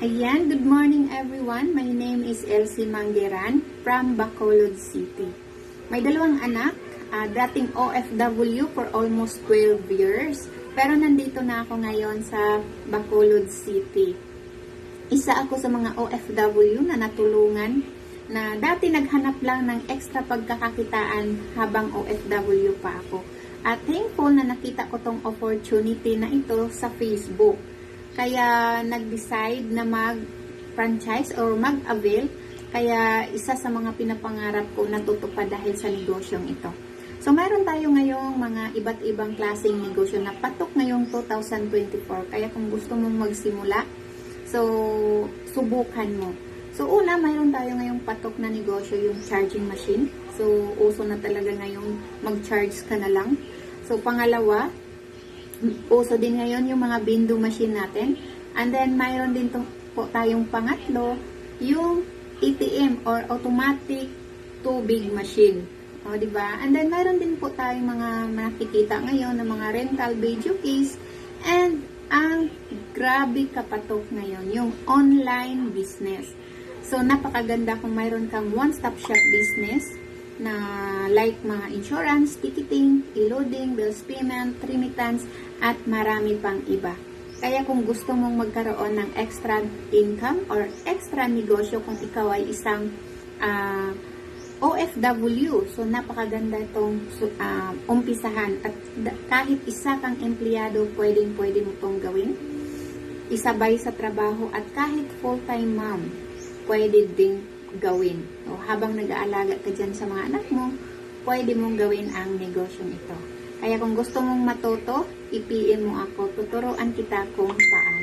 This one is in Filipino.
Ayan, good morning everyone. My name is Elsie Mangeran from Bacolod City. May dalawang anak, dating OFW for almost 12 years. Pero nandito na ako ngayon sa Bacolod City. Isa ako sa mga OFW na natulungan na dati naghanap lang ng extra pagkakakitaan habang OFW pa ako. At thankful na nakita ko tong opportunity na ito sa Facebook. Kaya nag-decide na mag-franchise or mag-avail. Kaya isa sa mga pinapangarap ko natutupad dahil sa negosyong ito. So mayroon tayo ngayong mga iba't ibang klaseng negosyo na patok ngayong 2024. Kaya kung gusto mong magsimula, so subukan mo. So una, mayroon tayo ngayong patok na negosyo, yung charging machine. So uso na talaga ngayong mag-charge ka na lang. So pangalawa, uso din ngayon yung mga bindo machine natin. And then, mayroon din po tayong pangatlo, yung ATM or automatic tubig machine. O, diba? And then, mayroon din po tayong mga nakikita ngayon ng mga rental video case. And, ang grabe kapatok ngayon, yung online business. So, napakaganda kung mayroon kang one-stop shop business na like mga insurance, ticketing, e-loading, bills payment, remittance, at marami pang iba. Kaya kung gusto mong magkaroon ng extra income or extra negosyo kung ikaw ay isang OFW, so napakaganda itong umpisahan. At kahit isa kang empleyado, pwede mo itong gawin. Isabay sa trabaho at kahit full-time mom, pwede ding gawin. O, habang nag-aalaga ka dyan sa mga anak mo, pwede mong gawin ang negosyong ito. Kaya kung gusto mong matuto, i-PM mo ako. Tuturuan kita kung paano.